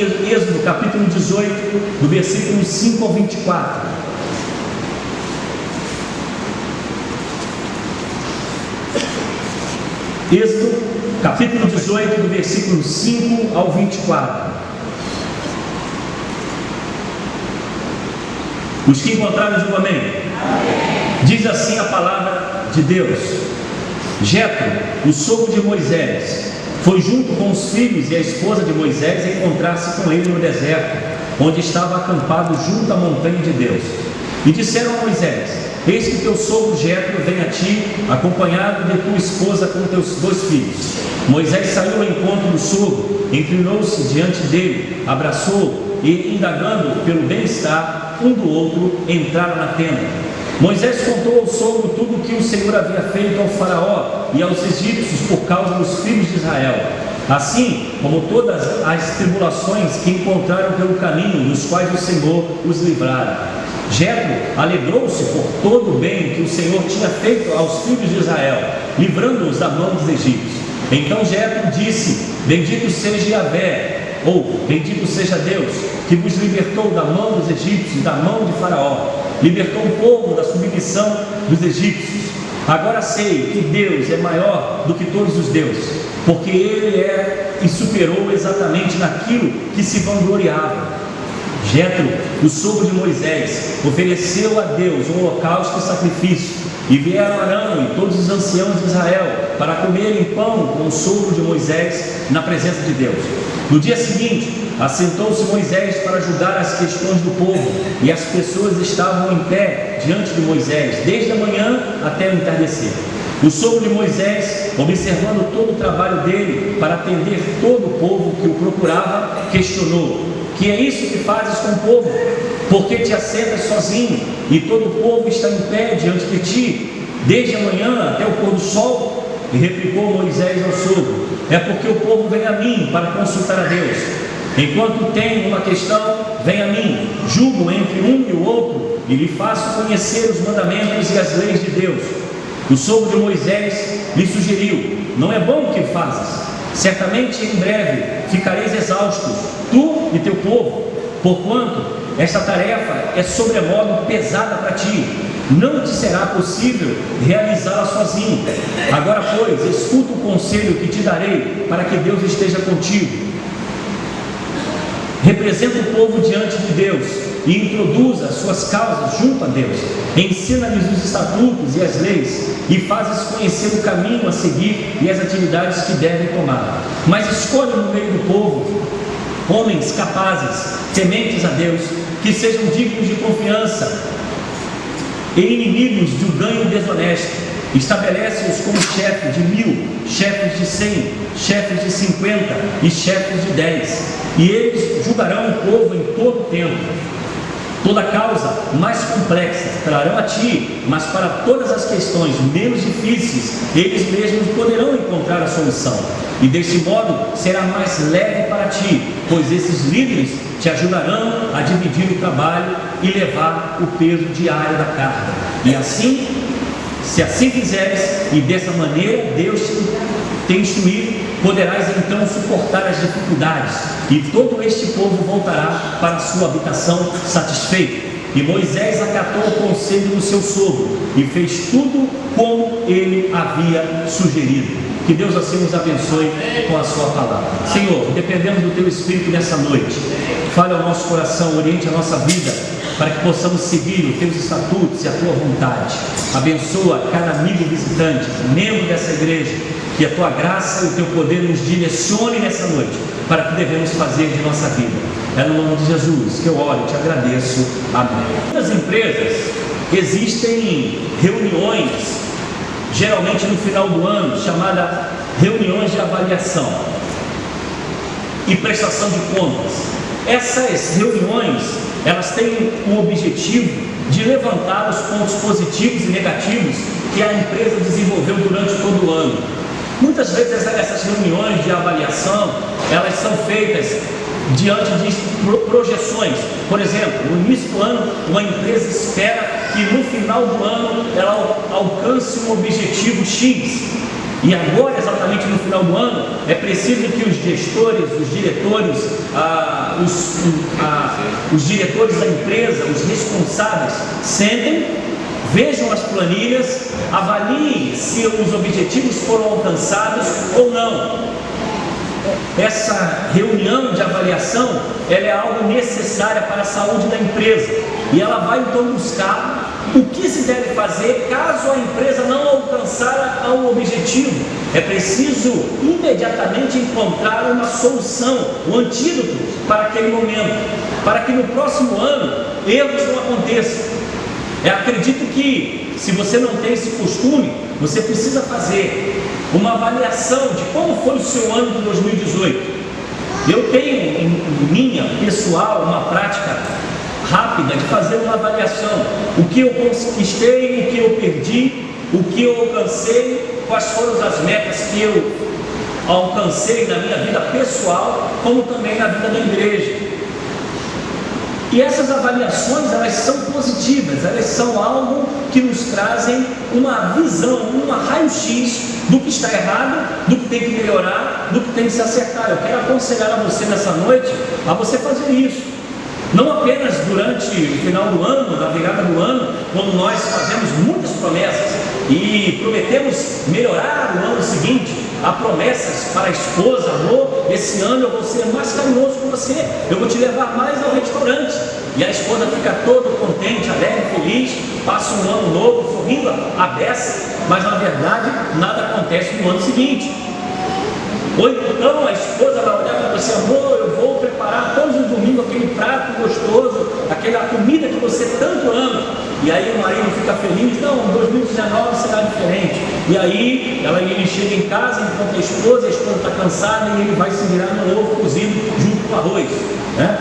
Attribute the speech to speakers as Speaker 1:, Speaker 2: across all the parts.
Speaker 1: Êxodo capítulo 18, do versículo 5 ao 24. Êxodo capítulo 18, do versículo 5 ao 24. Os que encontraram, digam amém. Amém. Diz assim a palavra de Deus: Jetro, o sogro de Moisés, foi junto com os filhos e a esposa de Moisés a encontrar-se com ele no deserto, onde estava acampado junto à montanha de Deus. E disseram a Moisés: eis que teu sogro Jetro vem a ti, acompanhado de tua esposa com teus 2 filhos. Moisés saiu ao encontro do sogro, inclinou-se diante dele, abraçou-o e, indagando pelo bem-estar um do outro, entraram na tenda. Moisés contou ao sogro tudo o que o Senhor havia feito ao faraó e aos egípcios por causa dos filhos de Israel, assim como todas as tribulações que encontraram pelo caminho, dos quais o Senhor os livrara. Jetro alegrou-se por todo o bem que o Senhor tinha feito aos filhos de Israel, livrando-os da mão dos egípcios. Então Jetro disse: bendito seja Yahvé, ou bendito seja Deus, que vos libertou da mão dos egípcios e da mão de Faraó, libertou o povo da submissão dos egípcios. Agora sei que Deus é maior do que todos os deuses, porque Ele é e superou exatamente naquilo que se vangloriava. Jetro, o sogro de Moisés, ofereceu a Deus um holocausto e sacrifício, e vieram Arão e todos os anciãos de Israel para comerem pão com o sogro de Moisés na presença de Deus. No dia seguinte, assentou-se Moisés para julgar as questões do povo, e as pessoas estavam em pé diante de Moisés, desde a manhã até o entardecer. O sogro de Moisés, observando todo o trabalho dele para atender todo o povo que o procurava, questionou: que é isso que fazes com o povo? Por que te assentas sozinho e todo o povo está em pé diante de ti, desde a manhã até o pôr do sol? E replicou Moisés ao sogro: é porque o povo vem a mim para consultar a Deus. Enquanto tem uma questão, vem a mim, julgo entre um e o outro, e lhe faço conhecer os mandamentos e as leis de Deus. O sogro de Moisés lhe sugeriu: não é bom o que fazes. Certamente em breve ficareis exaustos, tu e teu povo, porquanto esta tarefa é sobremodo pesada para ti. Não te será possível realizá-la sozinho. Agora, pois, escuta o conselho que te darei, para que Deus esteja contigo. Representa o povo diante de Deus e introduza as suas causas junto a Deus. Ensina-lhes os estatutos e as leis, e fazes conhecer o caminho a seguir e as atividades que devem tomar. Mas escolhe no meio do povo homens capazes, tementes a Deus, que sejam dignos de confiança e inimigos de um ganho desonesto. Estabelece-os como chefes de 1000, chefes de 100, chefes de 50 e chefes de 10. E eles julgarão o povo em todo o tempo. Toda causa mais complexa trarão a ti, mas para todas as questões menos difíceis, eles mesmos poderão encontrar a solução. E deste modo será mais leve para ti, pois esses líderes te ajudarão a dividir o trabalho e levar o peso diário da carga. E assim, se assim fizeres, e dessa maneira Deus te instruir, poderás então suportar as dificuldades, e todo este povo voltará para a sua habitação satisfeito. E Moisés acatou o conselho do seu sogro e fez tudo como ele havia sugerido. Que Deus assim nos abençoe com a sua palavra. Senhor, dependemos do teu Espírito nessa noite. Fale ao nosso coração, oriente a nossa vida, para que possamos seguir os teus estatutos e a tua vontade. Abençoa cada amigo visitante, membro dessa igreja, que a tua graça e o teu poder nos direcione nessa noite, para que devemos fazer de nossa vida. É no nome de Jesus que eu oro e te agradeço. Amém. Muitas empresas existem reuniões, geralmente no final do ano, chamada reuniões de avaliação e prestação de contas. Essas reuniões, elas têm o objetivo de levantar os pontos positivos e negativos que a empresa desenvolveu durante todo o ano. Muitas vezes essas reuniões de avaliação, elas são feitas diante de projeções. Por exemplo, no início do ano, uma empresa espera que no final do ano ela alcance um objetivo X. E agora, exatamente no final do ano, é preciso que os gestores, os diretores, os diretores da empresa, os responsáveis, sentem, vejam as planilhas, avaliem se os objetivos foram alcançados ou não. Essa reunião de avaliação, ela é algo necessária para a saúde da empresa, e ela vai então buscar o que se deve fazer caso a empresa não alcançar o objetivo. É preciso imediatamente encontrar uma solução, um antídoto para aquele momento, para que no próximo ano erros não aconteçam. Eu acredito que, se você não tem esse costume, você precisa fazer uma avaliação de como foi o seu ano de 2018. Eu tenho em minha pessoal uma prática rápida de fazer uma avaliação: o que eu conquistei, o que eu perdi, o que eu alcancei, quais foram as metas que eu alcancei na minha vida pessoal, como também na vida da igreja. E essas avaliações, elas são positivas, elas são algo que nos trazem uma visão, uma raio-x do que está errado, do que tem que melhorar, do que tem que se acertar. Eu quero aconselhar a você nessa noite a você fazer isso. Não apenas durante o final do ano, na virada do ano, quando nós fazemos muitas promessas e prometemos melhorar o ano seguinte. Há promessas para a esposa: amor, esse ano eu vou ser mais carinhoso com você, eu vou te levar mais ao restaurante. E a esposa fica toda contente, alegre, feliz, passa um ano novo, sorrindo à beça, mas na verdade nada acontece no ano seguinte. Ou então a esposa vai olhar para você: amor, eu vou preparar todos os domingos aquele prato gostoso, aquela comida que você tanto ama. E aí o marido fica feliz: não, 2019 será diferente. E aí ele chega em casa, encontra a esposa está cansada e ele vai se virar no ovo cozido junto com o arroz, né?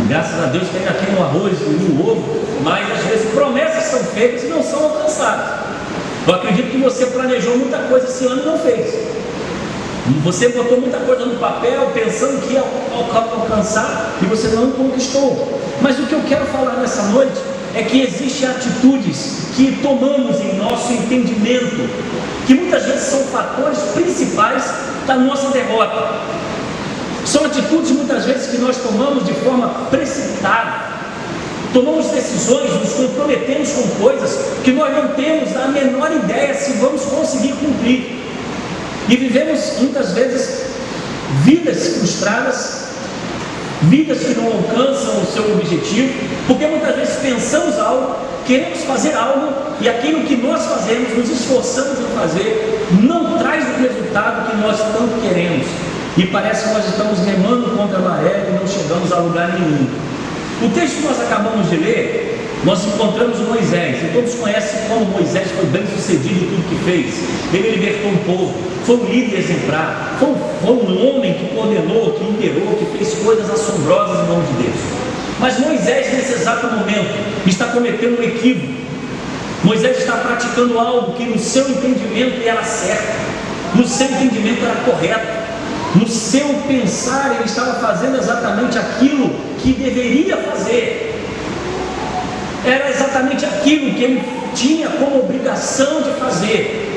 Speaker 1: Graças a Deus tem aqui no arroz e no ovo, mas às vezes promessas são feitas e não são alcançadas. Eu acredito que você planejou muita coisa esse ano e não fez. Você botou muita coisa no papel pensando que ia alcançar e você não conquistou. Mas o que eu quero falar nessa noite é que existem atitudes que tomamos em nosso entendimento, que muitas vezes são fatores principais da nossa derrota. São atitudes muitas vezes que nós tomamos de forma precipitada. Tomamos decisões, nos comprometemos com coisas que nós não temos a menor ideia se vamos conseguir cumprir. E vivemos muitas vezes vidas frustradas, vidas que não alcançam o seu objetivo, porque muitas vezes pensamos algo, queremos fazer algo, e aquilo que nós fazemos, nos esforçamos em fazer, não traz o resultado que nós tanto queremos. E parece que nós estamos remando contra a maré e não chegamos a lugar nenhum. O texto que nós acabamos de ler, nós encontramos Moisés, e todos conhecem como Moisés foi bem sucedido em tudo que fez. Ele libertou um povo, foi um líder exemplar, foi um homem que coordenou, que liderou, que fez coisas assombrosas em nome de Deus. Mas Moisés, nesse exato momento, está cometendo um equívoco. Moisés está praticando algo que no seu entendimento era certo, no seu entendimento era correto, no seu pensar ele estava fazendo exatamente aquilo que deveria fazer. Era exatamente aquilo que ele tinha como obrigação de fazer.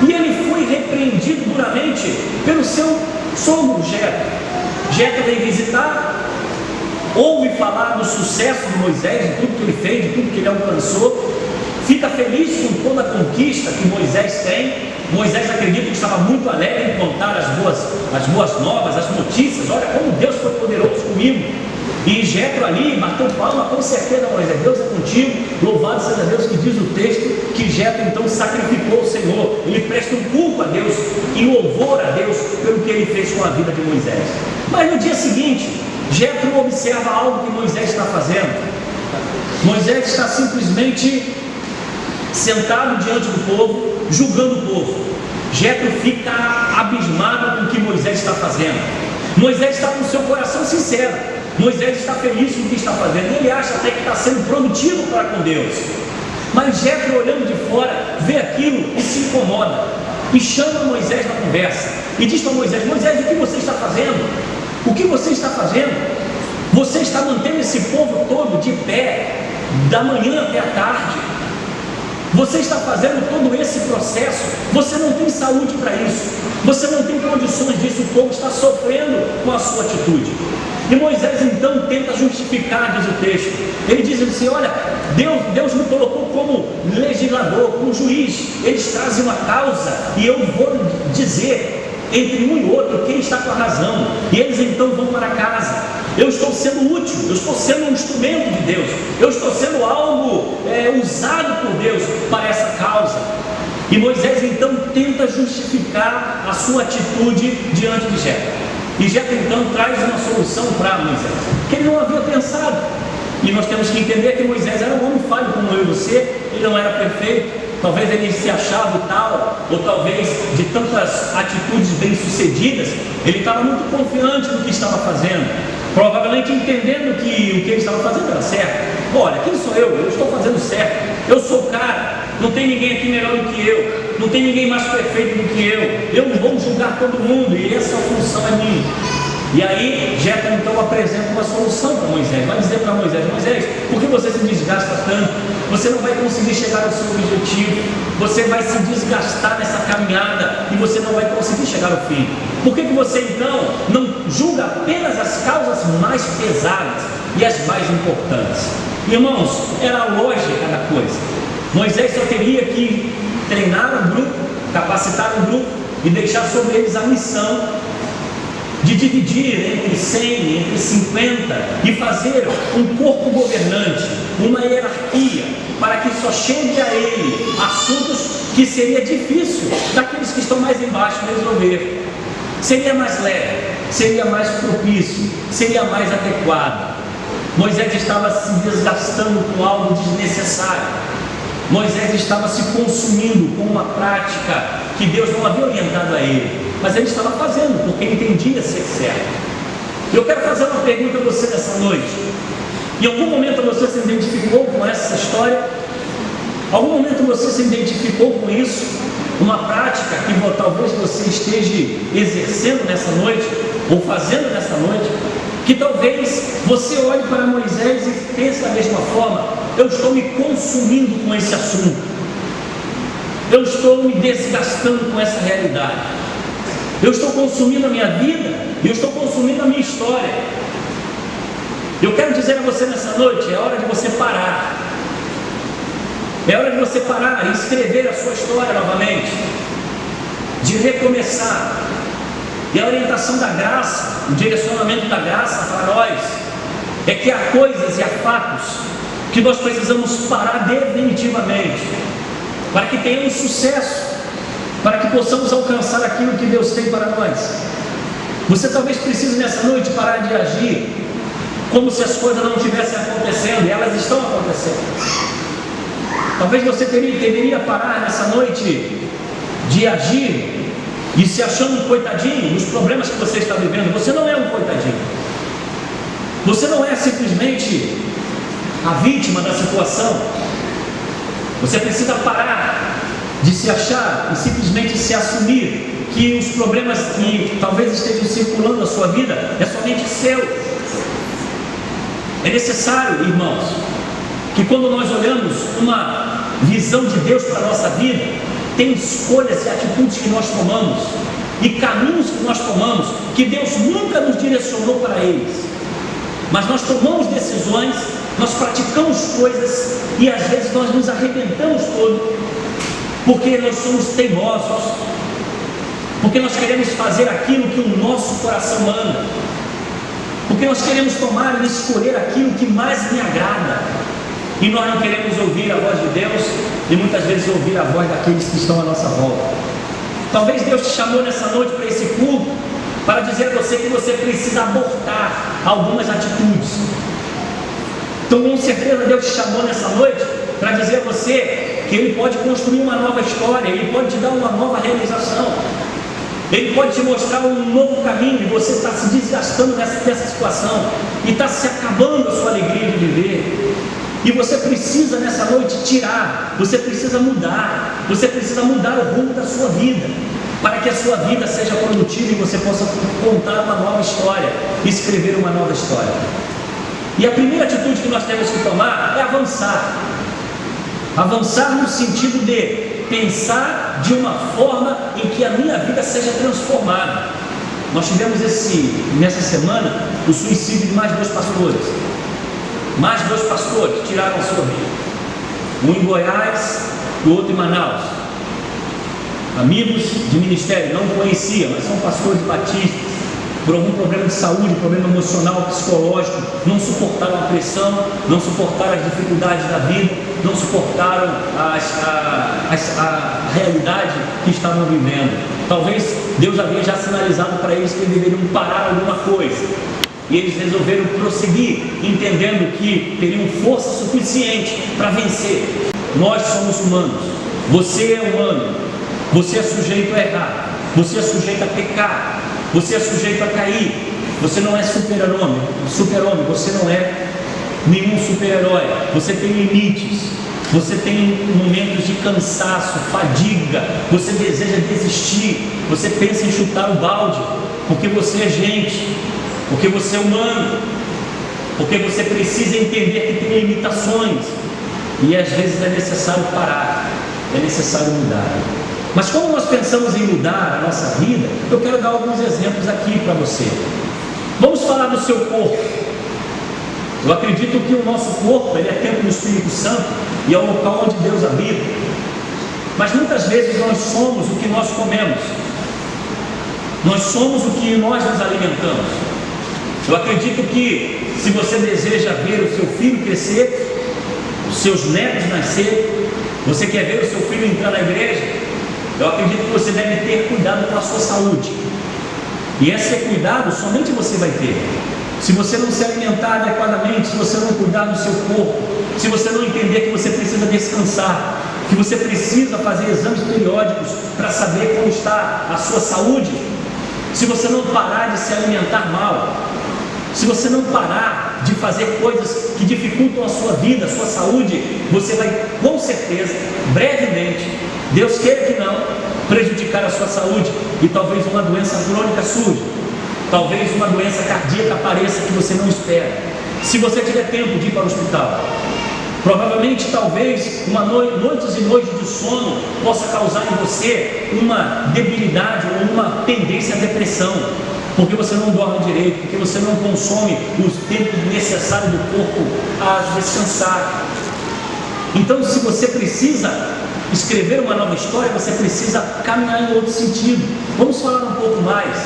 Speaker 1: E ele foi repreendido duramente pelo seu sogro Jetro. Jetro veio visitar, ouve falar do sucesso de Moisés, de tudo que ele fez, de tudo que ele alcançou, fica feliz com toda a conquista que Moisés tem. Moisés acredita que estava muito alegre em contar as boas novas, as notícias: olha como Deus foi poderoso comigo. E Jetro ali bateu palma: com certeza, Moisés, Deus é contigo, louvado seja Deus. Que diz o texto que Jetro então sacrificou o Senhor, ele presta um culto a Deus, em louvor a Deus pelo que ele fez com a vida de Moisés. Mas no dia seguinte, Jetro observa algo que Moisés está fazendo. Moisés está simplesmente sentado diante do povo, julgando o povo. Jetro fica abismado com o que Moisés está fazendo. Moisés está com o seu coração sincero, Moisés está feliz com o que está fazendo, ele acha até que está sendo produtivo para com Deus. Mas Jetro, olhando de fora, vê aquilo e se incomoda, e chama Moisés na conversa, e diz para Moisés: Moisés, o que você está fazendo? O que você está fazendo? Você está mantendo esse povo todo de pé, da manhã até a tarde. Você está fazendo todo esse processo, você não tem saúde para isso, você não tem condições disso, o povo está sofrendo com a sua atitude. E Moisés então tenta justificar, diz o texto. Ele diz assim: olha, Deus me colocou como legislador, como juiz. Eles trazem uma causa e eu vou dizer entre um e outro quem está com a razão. E eles então vão para casa. Eu estou sendo útil, eu estou sendo um instrumento de Deus, eu estou sendo algo usado por Deus para essa causa. E Moisés então tenta justificar a sua atitude diante de Jetro. E Jetro então traz uma solução para Moisés, que ele não havia pensado. E nós temos que entender que Moisés era um homem falho como eu e você, ele não era perfeito. Talvez ele se achava tal, ou talvez de tantas atitudes bem-sucedidas, ele estava muito confiante no que estava fazendo, provavelmente entendendo que o que ele estava fazendo era certo. Olha, quem sou eu? Eu estou fazendo certo, eu sou o cara, não tem ninguém aqui melhor do que eu, não tem ninguém mais perfeito do que eu não vou julgar todo mundo, e essa função é minha. E aí Jetro então apresenta uma solução para Moisés, vai dizer para Moisés: Moisés, por que você se desgasta tanto? Você não vai conseguir chegar ao seu objetivo, você vai se desgastar nessa caminhada e você não vai conseguir chegar ao fim. Por que você então não julga apenas as causas mais pesadas e as mais importantes? Irmãos, era a lógica da coisa. Moisés só teria que treinar um grupo, capacitar um grupo e deixar sobre eles a missão de dividir entre 100, entre 50 e fazer um corpo governante, uma hierarquia, para que só chegue a ele assuntos que seria difícil daqueles que estão mais embaixo resolver. Seria mais leve, seria mais propício, seria mais adequado. Moisés estava se desgastando com algo desnecessário. Moisés estava se consumindo com uma prática que Deus não havia orientado a ele, mas ele estava fazendo porque ele entendia ser certo. Eu quero fazer uma pergunta a você nessa noite. Em algum momento você se identificou com essa história? Em algum momento você se identificou com isso? Uma prática que talvez você esteja exercendo nessa noite, ou fazendo nessa noite, que talvez você olhe para Moisés e pense da mesma forma: eu estou me consumindo com esse assunto, eu estou me desgastando com essa realidade, eu estou consumindo a minha vida, eu estou consumindo a minha história. Eu quero dizer a você nessa noite: é hora de você parar, é hora de você parar e escrever a sua história novamente, de recomeçar. E a orientação da graça, o direcionamento da graça para nós é que há coisas e há fatos que nós precisamos parar definitivamente, para que tenhamos sucesso, para que possamos alcançar aquilo que Deus tem para nós. Você talvez precise nessa noite parar de agir como se as coisas não estivessem acontecendo, e elas estão acontecendo. Talvez você deveria parar nessa noite de agir e se achando um coitadinho nos problemas que você está vivendo. Você não é um coitadinho, você não é simplesmente a vítima da situação. Você precisa parar de se achar e simplesmente se assumir que os problemas que talvez estejam circulando na sua vida é somente seu. É necessário, irmãos, que quando nós olhamos uma visão de Deus para a nossa vida, tem escolhas e atitudes que nós tomamos e caminhos que nós tomamos que Deus nunca nos direcionou para eles, mas nós tomamos decisões, nós praticamos coisas e às vezes nós nos arrebentamos todo, porque nós somos teimosos, porque nós queremos fazer aquilo que o nosso coração manda, porque nós queremos tomar e escolher aquilo que mais me agrada, e nós não queremos ouvir a voz de Deus e muitas vezes ouvir a voz daqueles que estão à nossa volta. Talvez Deus te chamou nessa noite para esse culto para dizer a você que você precisa abortar algumas atitudes. Então com certeza Deus te chamou nessa noite para dizer a você que Ele pode construir uma nova história, Ele pode te dar uma nova realização, Ele pode te mostrar um novo caminho, e você está se desgastando dessa situação e está se acabando a sua alegria de viver. E você precisa nessa noite tirar, você precisa mudar o rumo da sua vida, para que a sua vida seja produtiva e você possa contar uma nova história, escrever uma nova história. E a primeira atitude que nós temos que tomar é avançar. Avançar no sentido de pensar de uma forma em que a minha vida seja transformada. Nós tivemos nessa semana o suicídio de mais 2 pastores. Mais 2 pastores tiraram a sua vida. Um em Goiás e o outro em Manaus. Amigos de ministério, não conhecia, mas são pastores batistas. Por algum problema de saúde, problema emocional, psicológico, não suportaram a pressão, não suportaram as dificuldades da vida, não suportaram a realidade que estavam vivendo. Talvez Deus havia já sinalizado para eles que eles deveriam parar alguma coisa. E eles resolveram prosseguir, entendendo que teriam força suficiente para vencer. Nós somos humanos, você é humano, você é sujeito a errar, você é sujeito a pecar, você é sujeito a cair. Você não é super-homem, você não é nenhum super-herói. Você tem limites, você tem momentos de cansaço, fadiga, você deseja desistir, você pensa em chutar o balde, porque você é gente, porque você é humano, porque você precisa entender que tem limitações, e às vezes é necessário parar, é necessário mudar. Mas como nós pensamos em mudar a nossa vida, eu quero dar alguns exemplos aqui para você. Vamos falar do seu corpo. Eu acredito que o nosso corpo ele é templo do Espírito Santo e é o local onde Deus habita. Mas muitas vezes nós somos o que nós comemos. Nós somos o que nós nos alimentamos. Eu acredito que se você deseja ver o seu filho crescer, os seus netos nascer, você quer ver o seu filho entrar na igreja, eu acredito que você deve ter cuidado com a sua saúde. E esse cuidado somente você vai ter. Se você não se alimentar adequadamente, se você não cuidar do seu corpo, se você não entender que você precisa descansar, que você precisa fazer exames periódicos para saber como está a sua saúde, se você não parar de se alimentar mal, se você não parar de fazer coisas que dificultam a sua vida, a sua saúde, você vai com certeza, brevemente, Deus queira que não, prejudicar a sua saúde e talvez uma doença crônica surja, talvez uma doença cardíaca apareça que você não espera. Se você tiver tempo de ir para o hospital, provavelmente, talvez, noites e noites de sono possa causar em você uma debilidade ou uma tendência à depressão, porque você não dorme direito, porque você não consome o tempo necessário do corpo a descansar. Então, se você precisa escrever uma nova história, você precisa caminhar em outro sentido. Vamos falar um pouco mais.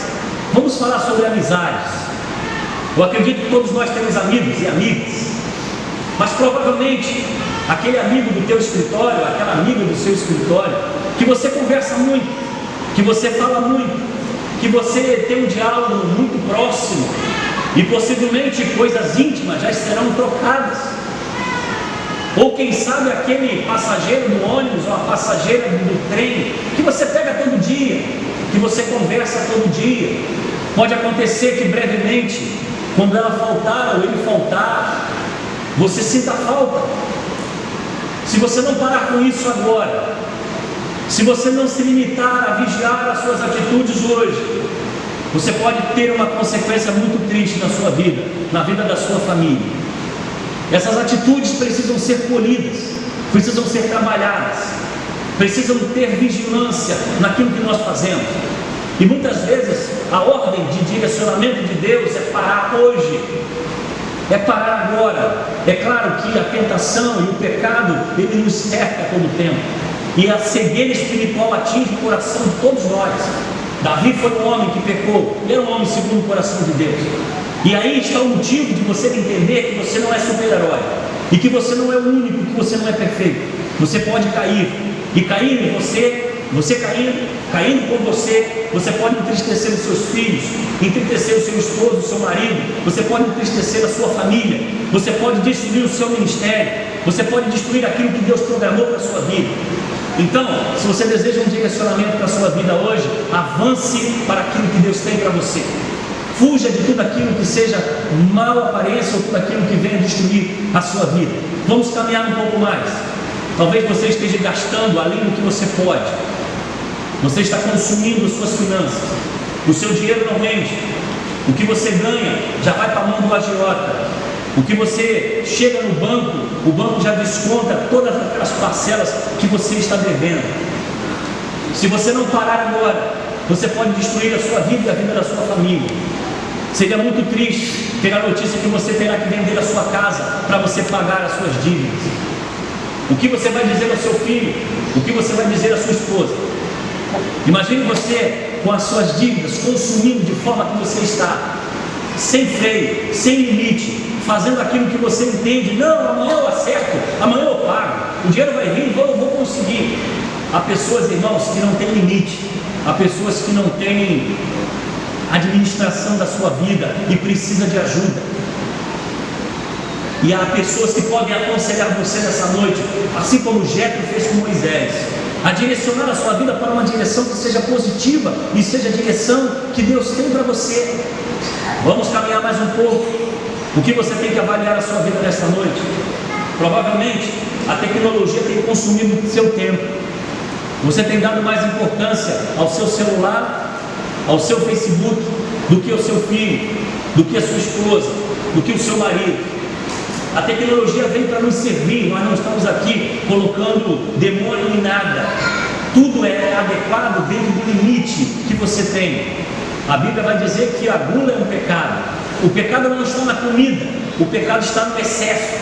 Speaker 1: Vamos falar sobre amizades. Eu acredito que todos nós temos amigos e amigas, mas provavelmente aquele amigo do teu escritório, aquela amiga do seu escritório, que você conversa muito, que você fala muito, que você tem um diálogo muito próximo, e possivelmente coisas íntimas já serão trocadas. Ou quem sabe aquele passageiro do ônibus ou a passageira do trem que você pega todo dia, que você conversa todo dia. Pode acontecer que brevemente, quando ela faltar ou ele faltar, você sinta falta. Se você não parar com isso agora, se você não se limitar a vigiar as suas atitudes hoje, você pode ter uma consequência muito triste na sua vida, na vida da sua família. Essas atitudes precisam ser polidas, precisam ser trabalhadas, precisam ter vigilância naquilo que nós fazemos. E muitas vezes a ordem de direcionamento de Deus é parar hoje, é parar agora. É claro que a tentação e o pecado, ele nos cerca a todo tempo, e a cegueira espiritual atinge o coração de todos nós. Davi foi um homem que pecou, ele era um homem segundo o coração de Deus. E aí está o motivo de você entender que você não é super-herói, e que você não é o único, que você não é perfeito. Você pode cair, e cair em você caindo com você pode entristecer os seus filhos, entristecer o seu esposo, o seu marido, você pode entristecer a sua família, você pode destruir o seu ministério, você pode destruir aquilo que Deus programou para a sua vida. Então, se você deseja um direcionamento para a sua vida hoje, avance para aquilo que Deus tem para você. Fuja de tudo aquilo que seja mal aparência ou tudo aquilo que venha destruir a sua vida. Vamos caminhar um pouco mais. Talvez você esteja gastando além do que você pode. Você está consumindo suas finanças. O seu dinheiro não rende. O que você ganha já vai para a mão do agiota. O que você chega no banco, o banco já desconta todas aquelas parcelas que você está devendo. Se você não parar agora, você pode destruir a sua vida e a vida da sua família. Seria muito triste ter a notícia que você terá que vender a sua casa para você pagar as suas dívidas. O que você vai dizer ao seu filho? O que você vai dizer à sua esposa? Imagine você com as suas dívidas, consumindo de forma que você está, sem freio, sem limite, fazendo aquilo que você entende. Não, amanhã eu acerto, amanhã eu pago, o dinheiro vai vir, eu vou conseguir. Há pessoas, irmãos, que não têm limite, há pessoas que não têm administração da sua vida e precisa de ajuda. E há pessoas que podem aconselhar você nessa noite, assim como Jetro fez com Moisés, a direcionar a sua vida para uma direção que seja positiva e seja a direção que Deus tem para você. Vamos caminhar mais um pouco. O que você tem que avaliar a sua vida nesta noite? Provavelmente a tecnologia tem consumido seu tempo. Você tem dado mais importância ao seu celular, ao seu Facebook, do que ao seu filho, do que a sua esposa, do que o seu marido. A tecnologia vem para nos servir, nós não estamos aqui colocando demônio em nada. Tudo é adequado dentro do limite que você tem. A Bíblia vai dizer que a gula é um pecado. O pecado não está na comida, o pecado está no excesso.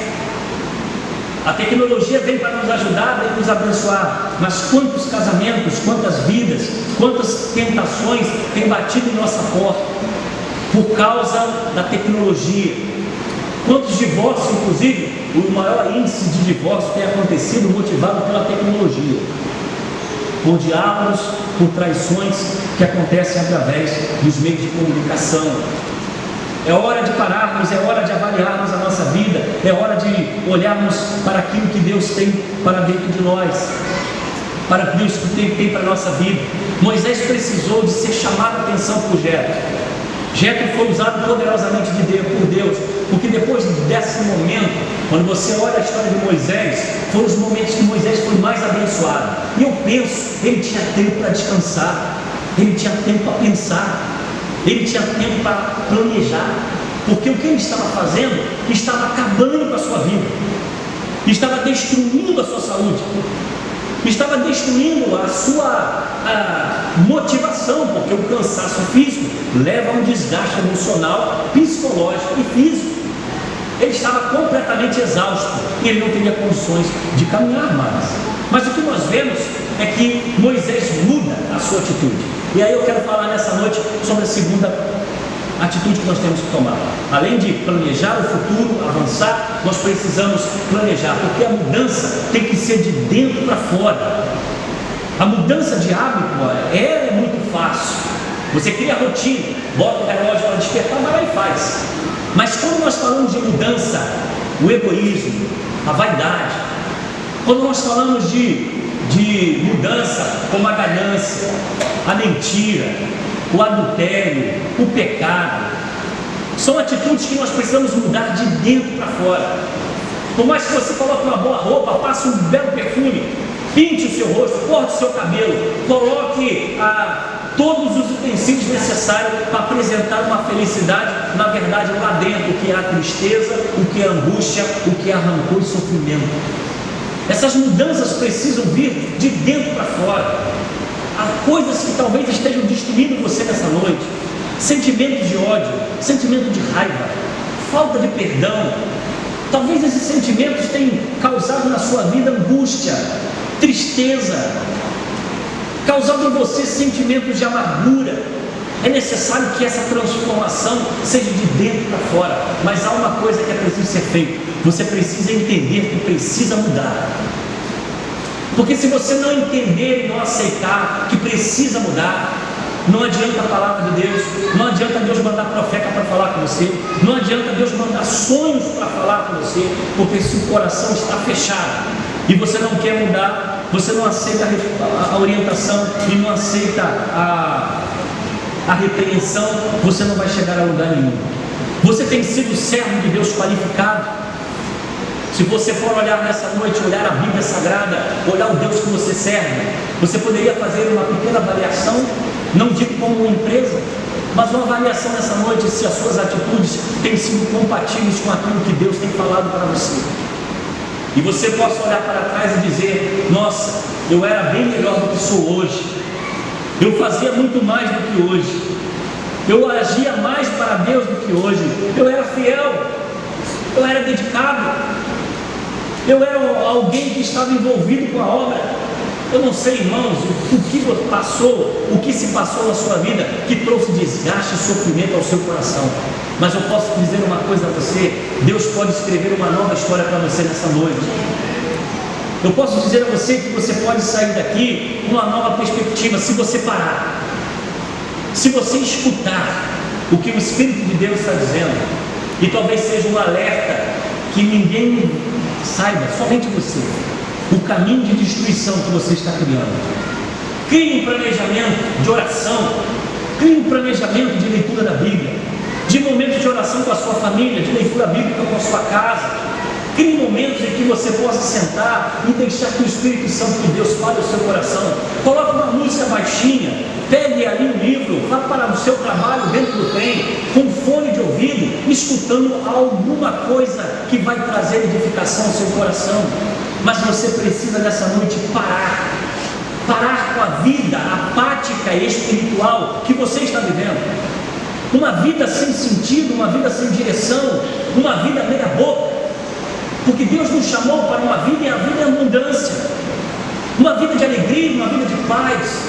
Speaker 1: A tecnologia vem para nos ajudar e nos abençoar, mas quantos casamentos, quantas vidas, quantas tentações têm batido em nossa porta por causa da tecnologia? Quantos divórcios, inclusive, o maior índice de divórcio tem acontecido motivado pela tecnologia, por diálogos, por traições que acontecem através dos meios de comunicação. É hora de pararmos, é hora de avaliarmos a nossa vida, é hora de olharmos para aquilo que Deus tem para dentro de nós, para aquilo que tem para a nossa vida. Moisés precisou de ser chamado a atenção por Jetro. Jetro foi usado poderosamente por Deus, porque depois desse momento, quando você olha a história de Moisés, foram os momentos que Moisés foi mais abençoado. E eu penso, ele tinha tempo para descansar, ele tinha tempo para pensar, ele tinha tempo para planejar, porque o que ele estava fazendo estava acabando com a sua vida, estava destruindo a sua saúde, estava destruindo a sua motivação, porque o cansaço físico leva a um desgaste emocional, psicológico e físico. Ele estava completamente exausto e ele não teria condições de caminhar mais. Mas o que nós vemos é que Moisés muda a sua atitude. E aí eu quero falar nessa noite sobre a segunda atitude que nós temos que tomar. Além de planejar o futuro, avançar, nós precisamos planejar, porque a mudança tem que ser de dentro para fora. A mudança de hábito, é muito fácil. Você cria a rotina, bota o relógio para despertar, vai lá e faz. Mas quando nós falamos de mudança, o egoísmo, a vaidade, quando nós falamos de mudança como a ganância, a mentira, o adultério, o pecado, são atitudes que nós precisamos mudar de dentro para fora. Por mais que você coloque uma boa roupa, passe um belo perfume, pinte o seu rosto, corte o seu cabelo, coloque todos os utensílios necessários para apresentar uma felicidade, na verdade lá dentro o que é a tristeza, o que é a angústia, o que é rancor e sofrimento. Essas mudanças precisam vir de dentro para fora. Há coisas que talvez estejam destruindo você nessa noite, sentimentos de ódio, sentimento de raiva, falta de perdão. Talvez esses sentimentos tenham causado na sua vida angústia, tristeza, causado em você sentimentos de amargura. É necessário que essa transformação seja de dentro para fora, mas há uma coisa que é preciso ser feita. Você precisa entender que precisa mudar. Porque se você não entender e não aceitar que precisa mudar, não adianta a palavra de Deus, não adianta Deus mandar profeta para falar com você, não adianta Deus mandar sonhos para falar com você, porque se o coração está fechado e você não quer mudar, você não aceita a orientação e não aceita a repreensão, você não vai chegar a lugar nenhum. Você tem sido servo de Deus qualificado. Se você for olhar nessa noite, olhar a Bíblia Sagrada, olhar o Deus que você serve, você poderia fazer uma pequena avaliação, não digo como uma empresa, mas uma avaliação nessa noite se as suas atitudes têm sido compatíveis com aquilo que Deus tem falado para você. E você possa olhar para trás e dizer: nossa, eu era bem melhor do que sou hoje, eu fazia muito mais do que hoje, eu agia mais para Deus do que hoje, eu era fiel, eu era dedicado, eu era alguém que estava envolvido com a obra. Eu não sei, irmãos, o que se passou na sua vida que trouxe desgaste e sofrimento ao seu coração. Mas eu posso dizer uma coisa a você: Deus pode escrever uma nova história para você nessa noite. Eu posso dizer a você que você pode sair daqui com uma nova perspectiva, se você parar, se você escutar o que o Espírito de Deus está dizendo. E talvez seja um alerta que ninguém saiba, somente você, o caminho de destruição que você está criando. Crie um planejamento de oração, crie um planejamento de leitura da Bíblia, de momentos de oração com a sua família, de leitura bíblica com a sua casa. Crie momentos em que você possa sentar e deixar que o Espírito Santo de Deus fale ao seu coração. Coloque uma música baixinha, pegue ali um livro, vá para o seu trabalho dentro do trem, com fone de ouvido, escutando alguma coisa que vai trazer edificação ao seu coração. Mas você precisa nessa noite parar com a vida apática e espiritual que você está vivendo. Uma vida sem sentido, uma vida sem direção, uma vida meia boca. Porque Deus nos chamou para uma vida e a vida é abundância, uma vida de alegria, uma vida de paz.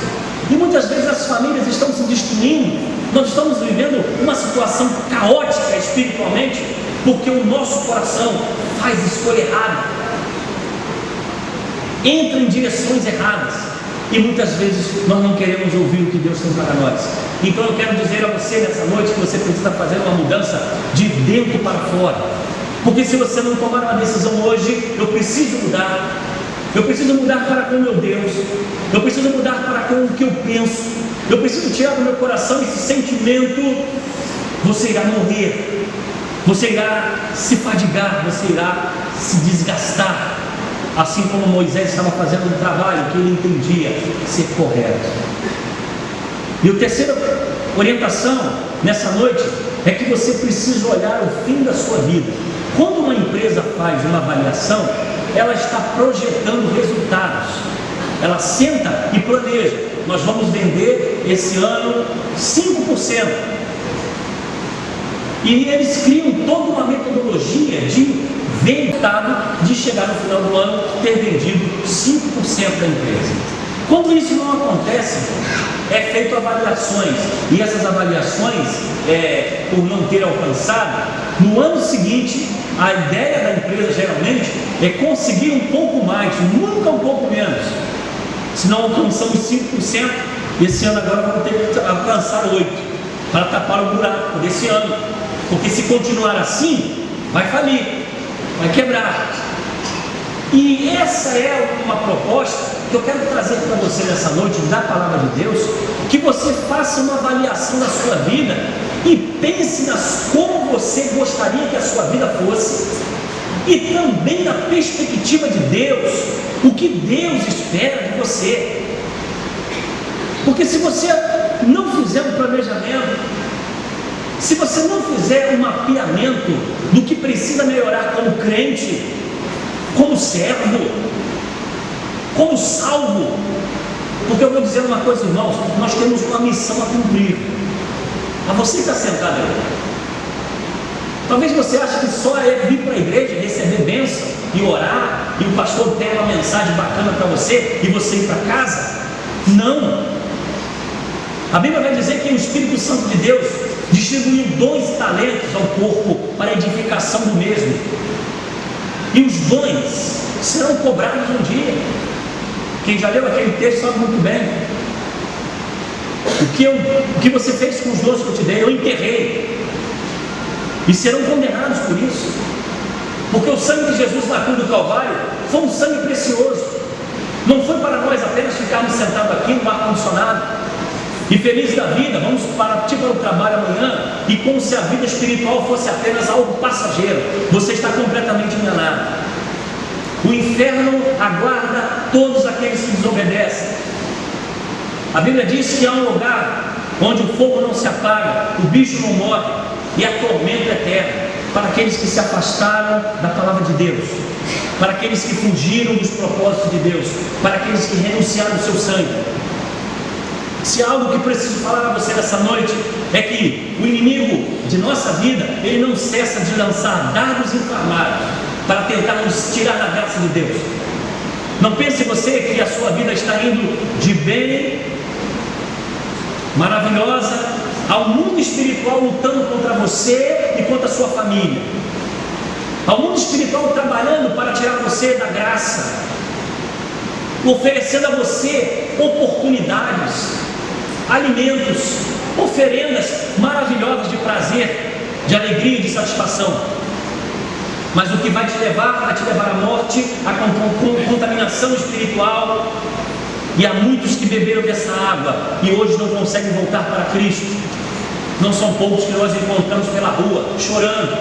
Speaker 1: E muitas vezes as famílias estão se destruindo. Nós estamos vivendo uma situação caótica espiritualmente, porque o nosso coração faz escolha errada, entra em direções erradas, e muitas vezes nós não queremos ouvir o que Deus tem para nós. Então eu quero dizer a você nessa noite que você precisa fazer uma mudança de dentro para fora. Porque se você não tomar uma decisão hoje: eu preciso mudar, eu preciso mudar para com o meu Deus, eu preciso mudar para com o que eu penso, eu preciso tirar do meu coração esse sentimento, você irá morrer, você irá se fadigar, você irá se desgastar, assim como Moisés estava fazendo um trabalho que ele entendia ser correto. E a terceira orientação nessa noite é que você precisa olhar o fim da sua vida. Quando uma empresa faz uma avaliação, ela está projetando resultados. Ela senta e planeja: nós vamos vender esse ano 5%. E eles criam toda uma metodologia de venda, de chegar no final do ano ter vendido 5% da empresa. Quando isso não acontece, é feito avaliações, e essas avaliações, por não ter alcançado, no ano seguinte, a ideia da empresa geralmente é conseguir um pouco mais, nunca um pouco menos. Se não alcançamos 5%, esse ano agora vamos ter que alcançar 8%, para tapar o buraco desse ano, porque se continuar assim, vai falir, vai quebrar. E essa é uma proposta que eu quero trazer para você nessa noite, da palavra de Deus, que você faça uma avaliação da sua vida e pense como você gostaria que a sua vida fosse, e também na perspectiva de Deus, o que Deus espera de você. Porque se você não fizer um planejamento, se você não fizer um mapeamento do que precisa melhorar como crente, como servo, como salvo, porque eu vou dizer uma coisa, irmãos, nós temos uma missão a cumprir. Mas você está sentado aí, talvez você ache que só é vir para a igreja, receber bênção e orar, e o pastor tem uma mensagem bacana para você, e você ir para casa. Não. A Bíblia vai dizer que o Espírito Santo de Deus distribuiu dons e talentos ao corpo para a edificação do mesmo, e os dons serão cobrados um dia. Quem já leu aquele texto sabe muito bem. O que você fez com os dons que eu te dei, eu enterrei, e serão condenados por isso, porque o sangue de Jesus na cruz do Calvário foi um sangue precioso. Não foi para nós apenas ficarmos sentados aqui no ar-condicionado e felizes da vida, vamos partir para o trabalho amanhã, e como se a vida espiritual fosse apenas algo passageiro. Você está completamente enganado. O inferno aguarda todos aqueles que desobedecem. A Bíblia diz que há um lugar onde o fogo não se apaga, o bicho não morre e a tormenta eterna, para aqueles que se afastaram da palavra de Deus, para aqueles que fugiram dos propósitos de Deus, para aqueles que renunciaram ao seu sangue. Se há algo que preciso falar a você nessa noite, é que o inimigo de nossa vida, ele não cessa de lançar dardos inflamados para tentar nos tirar da graça de Deus. Não pense você que a sua vida está indo de bem, maravilhosa, ao mundo espiritual lutando contra você e contra a sua família, ao mundo espiritual trabalhando para tirar você da graça, oferecendo a você oportunidades, alimentos, oferendas maravilhosas de prazer, de alegria e de satisfação. Mas o que vai te levar à morte, à contaminação espiritual. E há muitos que beberam dessa água e hoje não conseguem voltar para Cristo. Não são poucos que nós encontramos pela rua, chorando.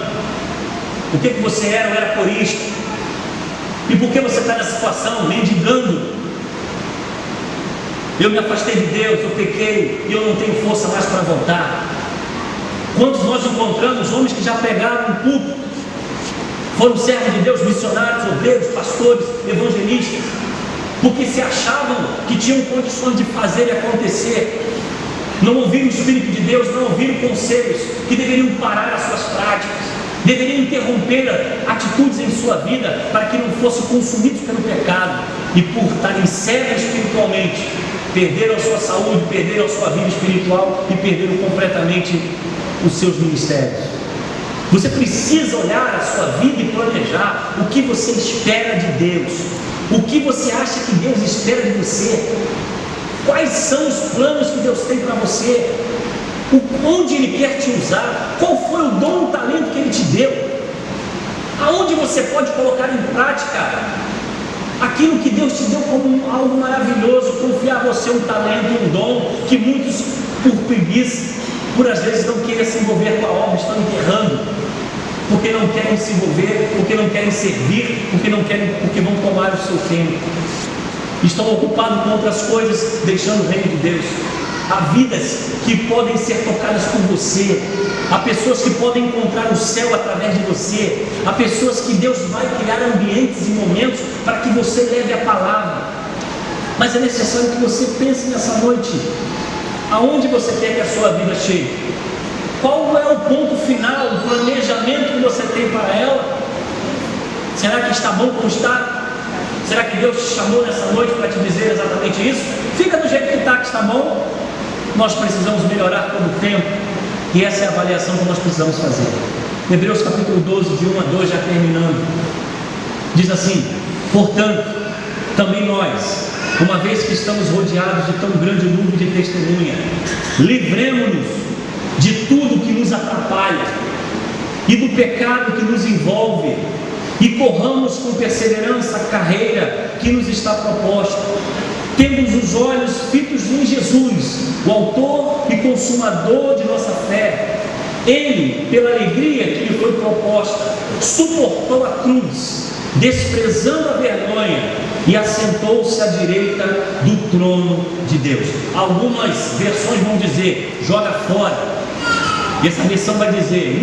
Speaker 1: O que você era? Eu era corista. E por que você está nessa situação, mendigando? Eu me afastei de Deus, eu pequei e eu não tenho força mais para voltar. Quantos nós encontramos homens que já pregaram um púlpito, foram servos de Deus, missionários, obreiros, pastores, evangelistas, porque se achavam que tinham condições de fazer e acontecer, não ouviram o Espírito de Deus, não ouviram conselhos, que deveriam parar as suas práticas, deveriam interromper atitudes em sua vida, para que não fossem consumidos pelo pecado, e por estarem sérios espiritualmente, perderam a sua saúde, perderam a sua vida espiritual, e perderam completamente os seus ministérios. Você precisa olhar a sua vida e planejar o que você espera de Deus, o que você acha que Deus espera de você, quais são os planos que Deus tem para você, onde Ele quer te usar, qual foi o dom, o talento que Ele te deu, aonde você pode colocar em prática aquilo que Deus te deu como algo maravilhoso, confiar a você um talento, um dom, que muitos, por preguiça, por às vezes não querem se envolver com a obra, estão enterrando, porque não querem se envolver, porque não querem servir, porque vão tomar o seu tempo, estão ocupados com outras coisas, deixando o reino de Deus. Há vidas que podem ser tocadas por você, há pessoas que podem encontrar o céu através de você, há pessoas que Deus vai criar ambientes e momentos para que você leve a palavra, mas é necessário que você pense nessa noite, aonde você quer que a sua vida chegue, qual é o ponto final, o planejamento que você tem para ela. Será que está bom como está? Será que Deus te chamou nessa noite para te dizer exatamente isso? Fica do jeito que está bom. Nós precisamos melhorar todo o tempo, e essa é a avaliação que nós precisamos fazer. Hebreus capítulo 12, de 1 a 2, já terminando, diz assim: portanto, também nós, uma vez que estamos rodeados de tão grande número de testemunha, livremo-nos de tudo que nos atrapalha e do pecado que nos envolve, e corramos com perseverança a carreira que nos está proposta, tendo os olhos fitos em Jesus, o autor e consumador de nossa fé. Ele, pela alegria que lhe foi proposta, suportou a cruz, desprezando a vergonha, e assentou-se à direita do trono de Deus. Algumas versões vão dizer, joga fora. E essa versão vai dizer,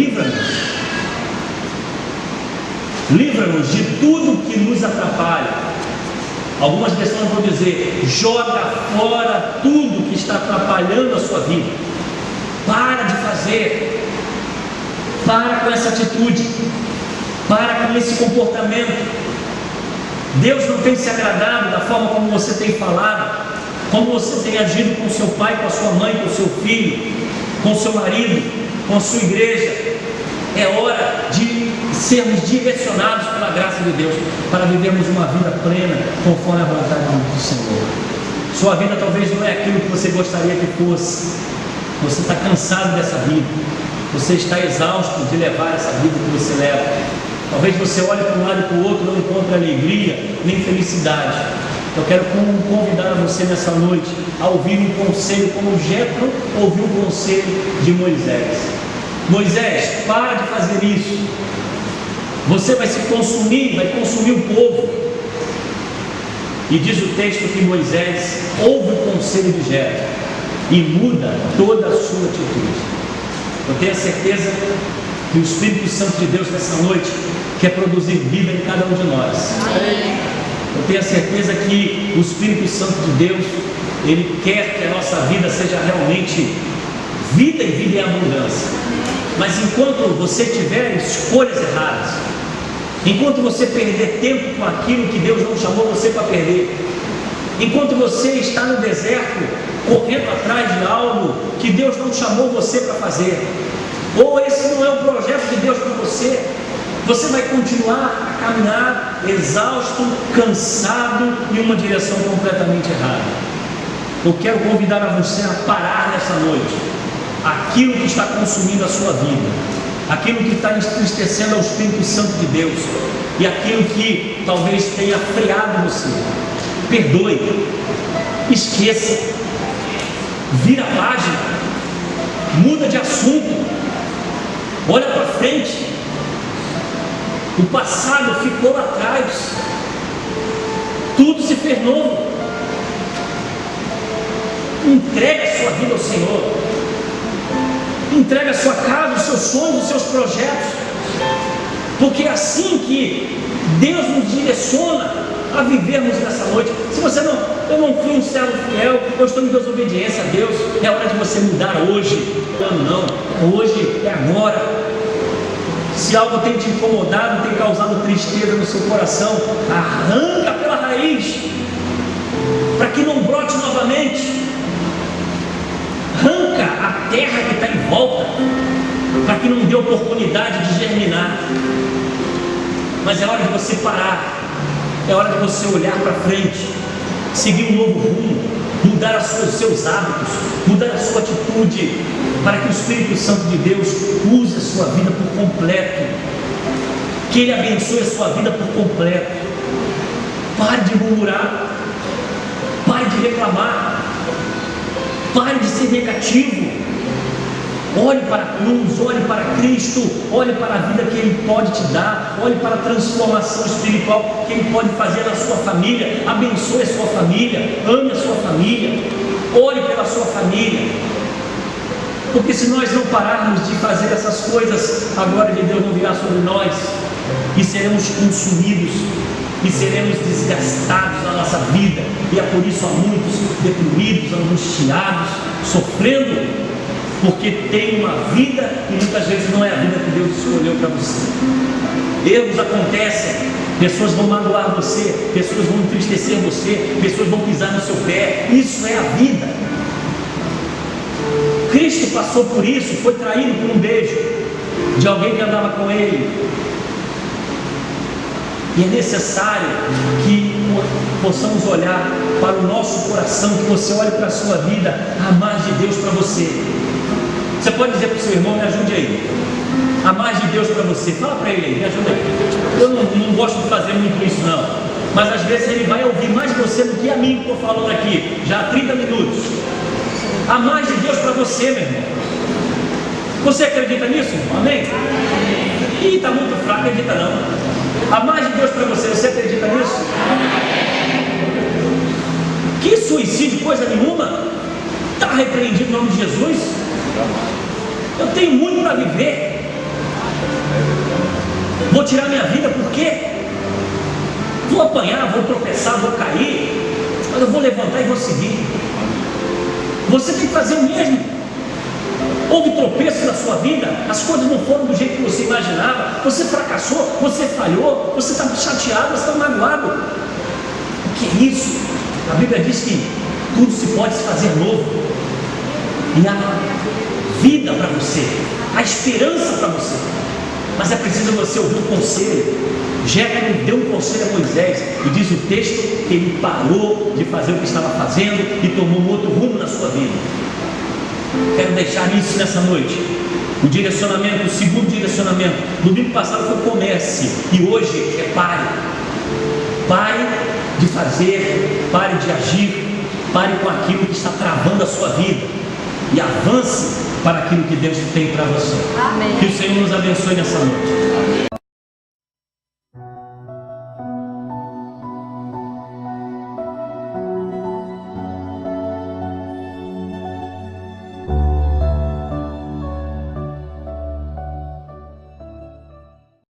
Speaker 1: livra-nos de tudo que nos atrapalha. Algumas versões vão dizer, joga fora tudo que está atrapalhando a sua vida. Para de fazer, para com essa atitude, para com esse comportamento. Deus não tem se agradado da forma como você tem falado, como você tem agido com seu pai, com a sua mãe, com o seu filho, com o seu marido, com a sua igreja. É hora de sermos direcionados pela graça de Deus para vivermos uma vida plena conforme a vontade do Senhor. Sua vida talvez não é aquilo que você gostaria que fosse. Você está cansado dessa vida, você está exausto de levar essa vida que você leva. Talvez você olhe para um lado e para o outro, não encontre alegria nem felicidade. Eu quero convidar você nessa noite a ouvir um conselho, como Jetro ouviu o conselho de Moisés. Moisés, para de fazer isso. Você vai se consumir, vai consumir o povo. E diz o texto que Moisés ouve o conselho de Jetro e muda toda a sua atitude. Eu tenho a certeza que o Espírito Santo de Deus nessa noite quer produzir vida em cada um de nós. Eu tenho a certeza que o Espírito Santo de Deus, Ele quer que a nossa vida seja realmente vida e vida em abundância. Mas enquanto você tiver escolhas erradas, enquanto você perder tempo com aquilo que Deus não chamou você para perder, enquanto você está no deserto correndo atrás de algo que Deus não chamou você para fazer, ou esse não é o projeto de Deus para você, você vai continuar a caminhar exausto, cansado, em uma direção completamente errada. Eu quero convidar a você a parar nessa noite aquilo que está consumindo a sua vida, aquilo que está entristecendo ao Espírito Santo de Deus, e aquilo que talvez tenha freado você. Perdoe, esqueça, vira a página, muda de assunto, olha para frente. O passado ficou lá atrás, tudo se fez novo. Entrega a sua vida ao Senhor, entrega a sua casa, os seus sonhos, os seus projetos, porque é assim que Deus nos direciona a vivermos nessa noite. Se você não, eu não fui um servo fiel, eu estou em desobediência a Deus, é hora de você mudar hoje. Não, hoje é agora. Se algo tem te incomodado, tem causado tristeza no seu coração, arranca pela raiz, para que não brote novamente. Arranca a terra que está em volta, para que não dê oportunidade de germinar. Mas é hora de você parar, é hora de você olhar para frente, seguir um novo rumo, mudar os seus hábitos, mudar a sua atitude, para que o Espírito Santo de Deus use a sua vida por completo, que Ele abençoe a sua vida por completo. Pare de murmurar, pare de reclamar, pare de ser negativo. Olhe para a cruz, olhe para Cristo, olhe para a vida que Ele pode te dar, olhe para a transformação espiritual que Ele pode fazer na sua família. Abençoe a sua família, ame a sua família, olhe pela sua família, porque se nós não pararmos de fazer essas coisas, a glória de Deus não virá sobre nós, e seremos consumidos, e seremos desgastados na nossa vida, e é por isso há muitos deprimidos, angustiados, sofrendo, porque tem uma vida e muitas vezes não é a vida que Deus escolheu para você. Erros acontecem, pessoas vão magoar você, pessoas vão entristecer você, pessoas vão pisar no seu pé, isso é a vida. Cristo passou por isso, foi traído por um beijo de alguém que andava com Ele. E é necessário que possamos olhar para o nosso coração, que você olhe para a sua vida, a mais de Deus para você. Você pode dizer para o seu irmão: me ajude aí, a mais de Deus para você. Fala para ele aí, me ajuda aí. Eu não gosto de fazer muito isso não, mas às vezes ele vai ouvir mais você do que a mim que estou falando aqui, já há 30 minutos. A mais de Deus para você, meu irmão. Você acredita nisso, irmão? Amém? Ih, está muito fraco, acredita não. A mais de Deus para você, você acredita nisso? Que suicídio, coisa nenhuma. Está repreendido em nome de Jesus. Eu tenho muito para viver. Vou tirar minha vida por quê? Vou apanhar, vou tropeçar, vou cair, mas eu vou levantar e vou seguir. Você tem que fazer o mesmo. Houve tropeço na sua vida, as coisas não foram do jeito que você imaginava, você fracassou, você falhou, você está chateado, você está magoado. O que é isso? A Bíblia diz que tudo se pode se fazer novo, e há vida para você, há esperança para você, mas é preciso você ouvir o conselho. Jetro deu um conselho a Moisés, e diz o texto que ele parou de fazer o que estava fazendo e tomou um outro rumo na sua vida. Quero deixar isso nessa noite. O direcionamento, o segundo direcionamento, domingo passado foi comece, e hoje é pare. Pare de fazer, pare de agir, pare com aquilo que está travando a sua vida e avance para aquilo que Deus tem para você. Amém. Que o Senhor nos abençoe nessa noite.